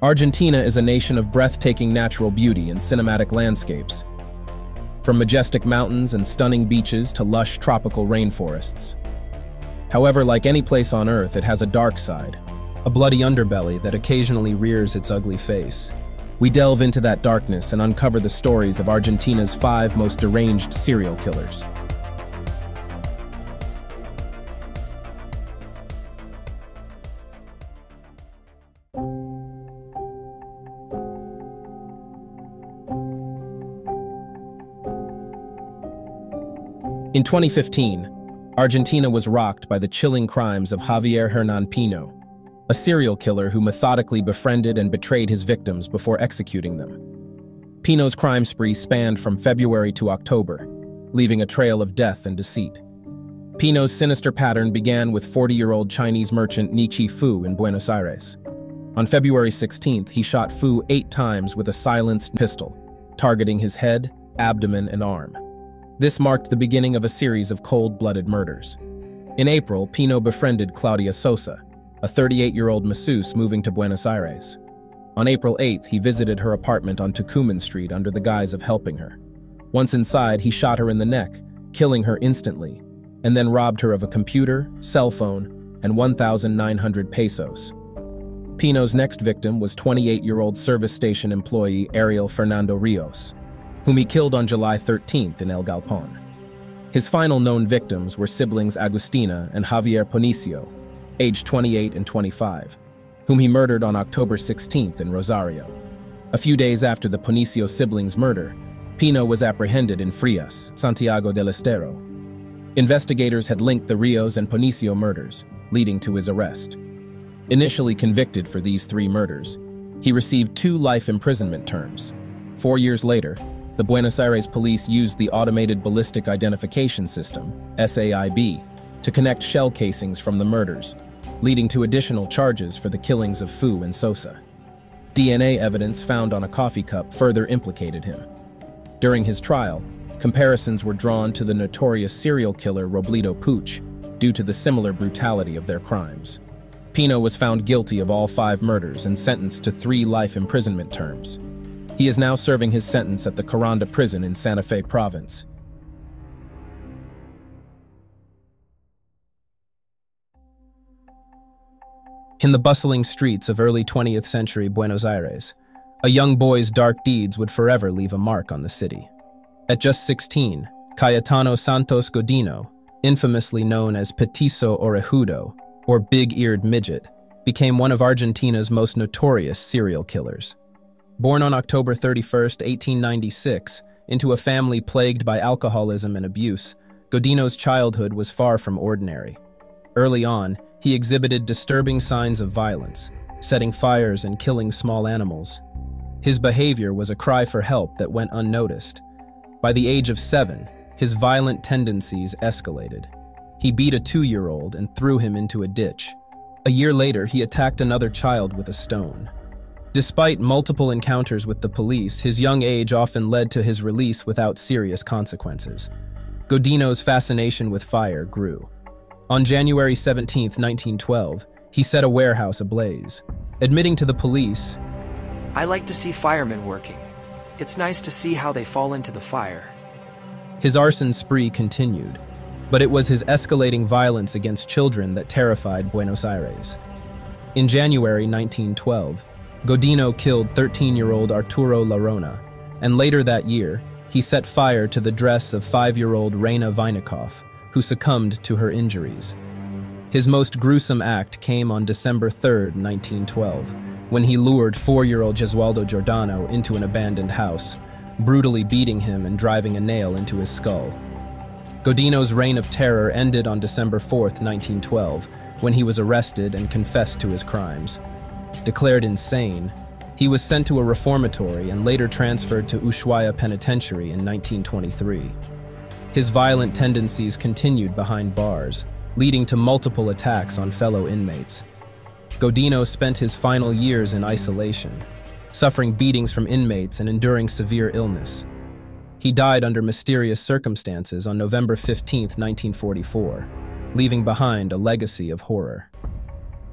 Argentina is a nation of breathtaking natural beauty and cinematic landscapes, from majestic mountains and stunning beaches to lush tropical rainforests. However, like any place on Earth, it has a dark side, a bloody underbelly that occasionally rears its ugly face. We delve into that darkness and uncover the stories of Argentina's 5 most deranged serial killers. In 2015, Argentina was rocked by the chilling crimes of Javier Hernán Pino, a serial killer who methodically befriended and betrayed his victims before executing them. Pino's crime spree spanned from February to October, leaving a trail of death and deceit. Pino's sinister pattern began with 40-year-old Chinese merchant Nichi Fu in Buenos Aires. On February 16th, he shot Fu 8 times with a silenced pistol, targeting his head, abdomen, and arm. This marked the beginning of a series of cold-blooded murders. In April, Pino befriended Claudia Sosa, a 38-year-old masseuse moving to Buenos Aires. On April 8th, he visited her apartment on Tucumán Street under the guise of helping her. Once inside, he shot her in the neck, killing her instantly, and then robbed her of a computer, cell phone, and 1,900 pesos. Pino's next victim was 28-year-old service station employee Ariel Fernando Rios, whom he killed on July 13th in El Galpón. His final known victims were siblings Agustina and Javier Ponicio, aged 28 and 25, whom he murdered on October 16th in Rosario. A few days after the Ponicio siblings' murder, Pino was apprehended in Frias, Santiago del Estero. Investigators had linked the Rios and Ponicio murders, leading to his arrest. Initially convicted for these 3 murders, he received 2 life imprisonment terms. 4 years later, the Buenos Aires police used the Automated Ballistic Identification System, SAIB, to connect shell casings from the murders, leading to additional charges for the killings of Fu and Sosa. DNA evidence found on a coffee cup further implicated him. During his trial, comparisons were drawn to the notorious serial killer Robledo Puch due to the similar brutality of their crimes. Pino was found guilty of all 5 murders and sentenced to 3 life imprisonment terms. He is now serving his sentence at the Caranda prison in Santa Fe province. In the bustling streets of early 20th century Buenos Aires, a young boy's dark deeds would forever leave a mark on the city. At just 16, Cayetano Santos Godino, infamously known as Petiso Orejudo, or Big-Eared Midget, became one of Argentina's most notorious serial killers. Born on October 31, 1896, into a family plagued by alcoholism and abuse, Godino's childhood was far from ordinary. Early on, he exhibited disturbing signs of violence, setting fires and killing small animals. His behavior was a cry for help that went unnoticed. By the age of 7, his violent tendencies escalated. He beat a 2-year-old and threw him into a ditch. A year later, he attacked another child with a stone. Despite multiple encounters with the police, his young age often led to his release without serious consequences. Godino's fascination with fire grew. On January 17, 1912, he set a warehouse ablaze. Admitting to the police, "I like to see firemen working. It's nice to see how they fall into the fire." His arson spree continued, but it was his escalating violence against children that terrified Buenos Aires. In January 1912, Godino killed 13-year-old Arturo Larona, and later that year, he set fire to the dress of 5-year-old Reina Vinikov, who succumbed to her injuries. His most gruesome act came on December 3, 1912, when he lured 4-year-old Gesualdo Giordano into an abandoned house, brutally beating him and driving a nail into his skull. Godino's reign of terror ended on December 4, 1912, when he was arrested and confessed to his crimes. Declared insane, he was sent to a reformatory and later transferred to Ushuaia Penitentiary in 1923. His violent tendencies continued behind bars, leading to multiple attacks on fellow inmates. Godino spent his final years in isolation, suffering beatings from inmates and enduring severe illness. He died under mysterious circumstances on November 15, 1944, leaving behind a legacy of horror.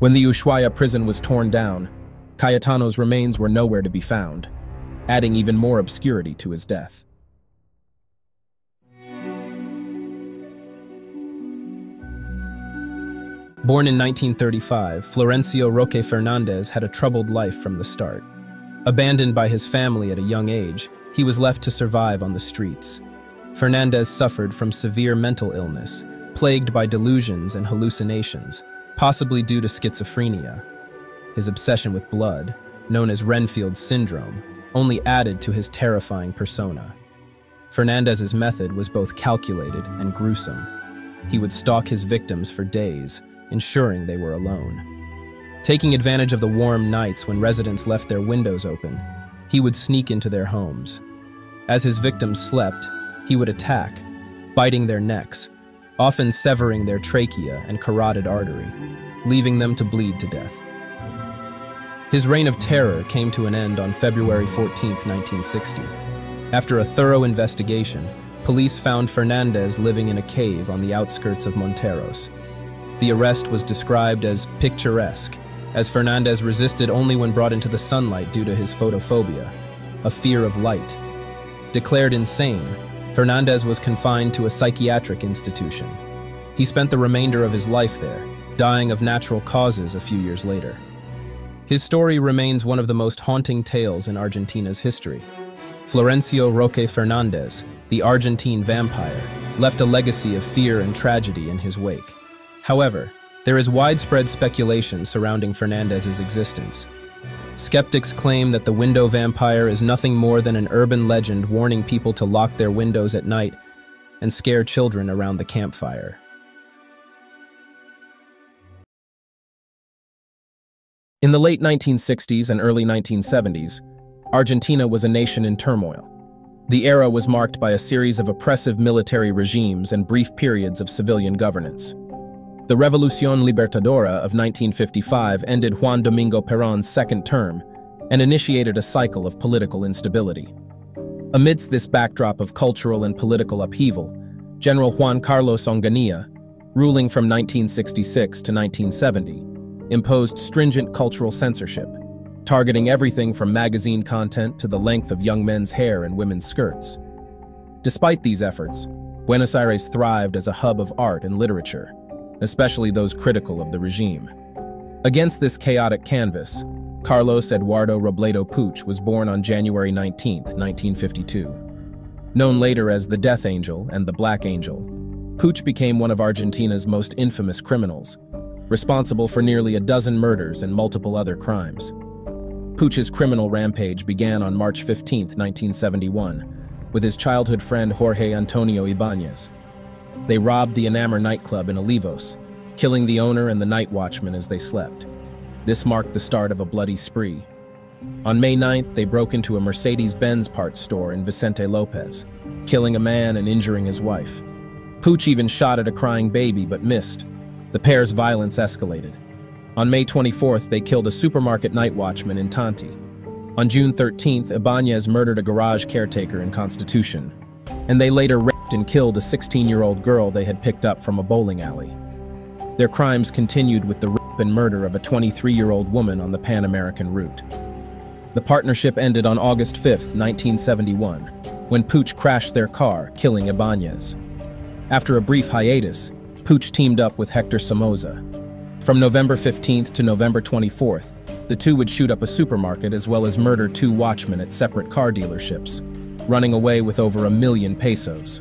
When the Ushuaia prison was torn down, Cayetano's remains were nowhere to be found, adding even more obscurity to his death. Born in 1935, Florencio Fernández had a troubled life from the start. Abandoned by his family at a young age, he was left to survive on the streets. Fernández suffered from severe mental illness, plagued by delusions and hallucinations, possibly due to schizophrenia. His obsession with blood, known as Renfield syndrome, only added to his terrifying persona. Fernández's method was both calculated and gruesome. He would stalk his victims for days, ensuring they were alone. Taking advantage of the warm nights when residents left their windows open, he would sneak into their homes. As his victims slept, he would attack, biting their necks, often severing their trachea and carotid artery, leaving them to bleed to death. His reign of terror came to an end on February 14, 1960. After a thorough investigation, police found Fernández living in a cave on the outskirts of Monteros. The arrest was described as picturesque, as Fernández resisted only when brought into the sunlight due to his photophobia, a fear of light. Declared insane, Fernández was confined to a psychiatric institution. He spent the remainder of his life there, dying of natural causes a few years later. His story remains one of the most haunting tales in Argentina's history. Florencio Fernández, the Argentine vampire, left a legacy of fear and tragedy in his wake. However, there is widespread speculation surrounding Fernández's existence. Skeptics claim that the window vampire is nothing more than an urban legend warning people to lock their windows at night and scare children around the campfire. In the late 1960s and early 1970s, Argentina was a nation in turmoil. The era was marked by a series of oppressive military regimes and brief periods of civilian governance. The Revolución Libertadora of 1955 ended Juan Domingo Perón's second term and initiated a cycle of political instability. Amidst this backdrop of cultural and political upheaval, General Juan Carlos Onganía, ruling from 1966 to 1970, imposed stringent cultural censorship, targeting everything from magazine content to the length of young men's hair and women's skirts. Despite these efforts, Buenos Aires thrived as a hub of art and literature, especially those critical of the regime. Against this chaotic canvas, Carlos Eduardo Robledo Puch was born on January 19, 1952. Known later as the Death Angel and the Black Angel, Puch became one of Argentina's most infamous criminals, responsible for nearly a dozen murders and multiple other crimes. Puch's criminal rampage began on March 15, 1971, with his childhood friend Jorge Antonio Ibáñez. They robbed the Enamor nightclub in Olivos, killing the owner and the night watchman as they slept. This marked the start of a bloody spree. On May 9th, they broke into a Mercedes-Benz parts store in Vicente Lopez, killing a man and injuring his wife. Puch even shot at a crying baby but missed. The pair's violence escalated. On May 24th, they killed a supermarket night watchman in Tanti. On June 13th, Ibáñez murdered a garage caretaker in Constitution, and they later raped and killed a 16-year-old girl they had picked up from a bowling alley. Their crimes continued with the rape and murder of a 23-year-old woman on the Pan American route. The partnership ended on August 5, 1971, when Puch crashed their car, killing Ibáñez. After a brief hiatus, Puch teamed up with Hector Somoza. From November 15th to November 24th, the two would shoot up a supermarket as well as murder 2 watchmen at separate car dealerships, running away with over 1 million pesos.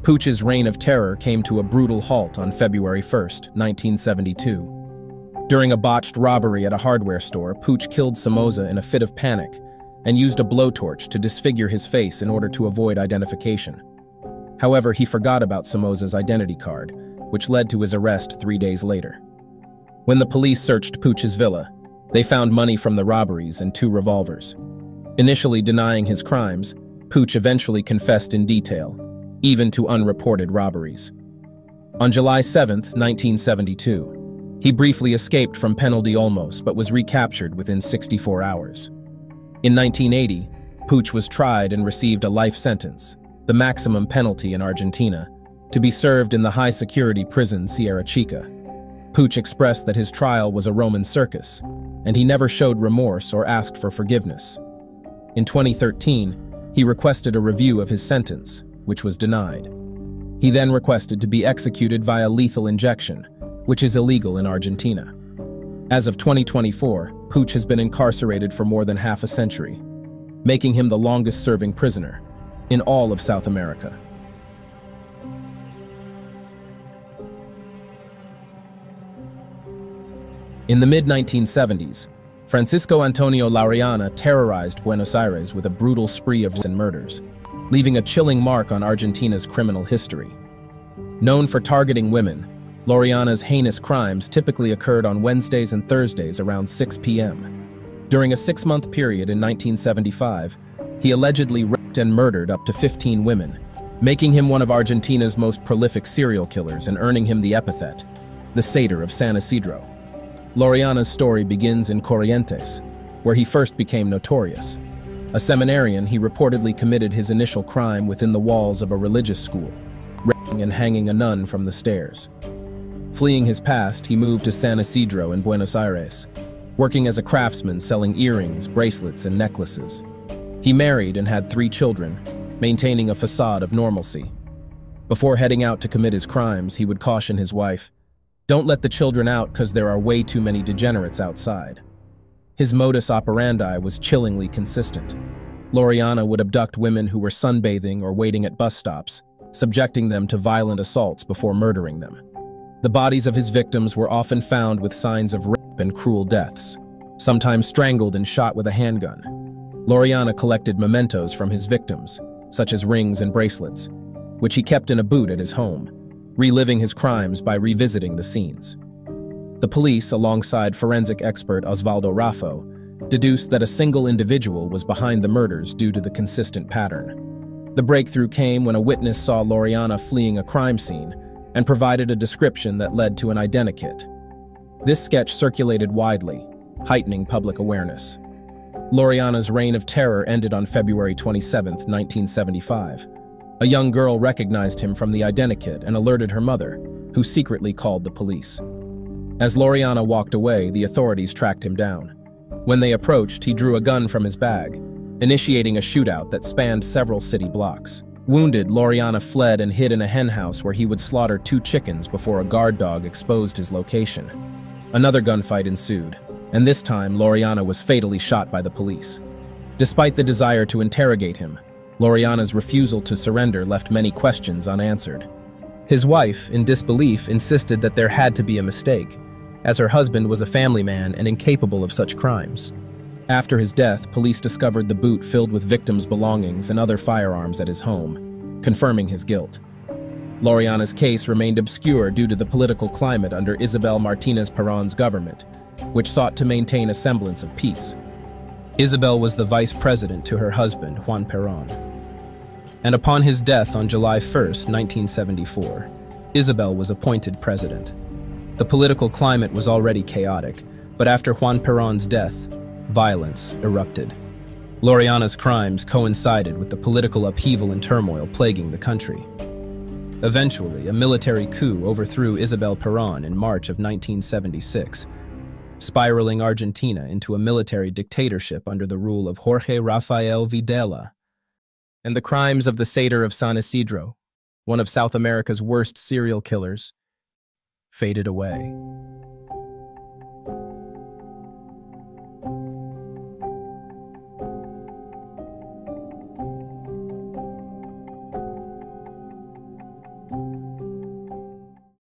Puch's reign of terror came to a brutal halt on February 1, 1972. During a botched robbery at a hardware store, Puch killed Somoza in a fit of panic and used a blowtorch to disfigure his face in order to avoid identification. However, he forgot about Somoza's identity card, which led to his arrest 3 days later. When the police searched Puch's villa, they found money from the robberies and 2 revolvers. Initially denying his crimes, Puch eventually confessed in detail, even to unreported robberies. On July 7, 1972, he briefly escaped from Penal de Olmos but was recaptured within 64 hours. In 1980, Puch was tried and received a life sentence, the maximum penalty in Argentina, to be served in the high-security prison Sierra Chica. Puch expressed that his trial was a Roman circus, and he never showed remorse or asked for forgiveness. In 2013, he requested a review of his sentence, which was denied. He then requested to be executed via lethal injection, which is illegal in Argentina. As of 2024, Puch has been incarcerated for more than half a century, making him the longest-serving prisoner in all of South America. In the mid-1970s, Francisco Antonio Laureana terrorized Buenos Aires with a brutal spree of murders, leaving a chilling mark on Argentina's criminal history. Known for targeting women, Laureana's heinous crimes typically occurred on Wednesdays and Thursdays around 6 p.m. During a 6-month period in 1975, he allegedly raped and murdered up to 15 women, making him one of Argentina's most prolific serial killers and earning him the epithet, the Satyr of San Isidro. Laureana's story begins in Corrientes, where he first became notorious. A seminarian, he reportedly committed his initial crime within the walls of a religious school, raping and hanging a nun from the stairs. Fleeing his past, he moved to San Isidro in Buenos Aires, working as a craftsman selling earrings, bracelets, and necklaces. He married and had 3 children, maintaining a facade of normalcy. Before heading out to commit his crimes, he would caution his wife, "Don't let the children out because there are way too many degenerates outside." His modus operandi was chillingly consistent. Laureana would abduct women who were sunbathing or waiting at bus stops, subjecting them to violent assaults before murdering them. The bodies of his victims were often found with signs of rape and cruel deaths, sometimes strangled and shot with a handgun. Laureana collected mementos from his victims, such as rings and bracelets, which he kept in a boot at his home, reliving his crimes by revisiting the scenes. The police, alongside forensic expert Osvaldo Raffo, deduced that a single individual was behind the murders due to the consistent pattern. The breakthrough came when a witness saw Laureana fleeing a crime scene and provided a description that led to an identikit. This sketch circulated widely, heightening public awareness. Laureana's reign of terror ended on February 27, 1975. A young girl recognized him from the identikit and alerted her mother, who secretly called the police. As Laureana walked away, the authorities tracked him down. When they approached, he drew a gun from his bag, initiating a shootout that spanned several city blocks. Wounded, Laureana fled and hid in a henhouse where he would slaughter 2 chickens before a guard dog exposed his location. Another gunfight ensued, and this time Laureana was fatally shot by the police. Despite the desire to interrogate him, Laureana's refusal to surrender left many questions unanswered. His wife, in disbelief, insisted that there had to be a mistake, as her husband was a family man and incapable of such crimes. After his death, police discovered the boot filled with victims' belongings and other firearms at his home, confirming his guilt. Laureana's case remained obscure due to the political climate under Isabel Martínez Perón's government, which sought to maintain a semblance of peace. Isabel was the vice president to her husband, Juan Perón. And upon his death on July 1, 1974, Isabel was appointed president. The political climate was already chaotic, but after Juan Perón's death, violence erupted. Laureana's crimes coincided with the political upheaval and turmoil plaguing the country. Eventually, a military coup overthrew Isabel Perón in March of 1976, spiraling Argentina into a military dictatorship under the rule of Jorge Rafael Videla. And the crimes of the Satyr of San Isidro, one of South America's worst serial killers, faded away.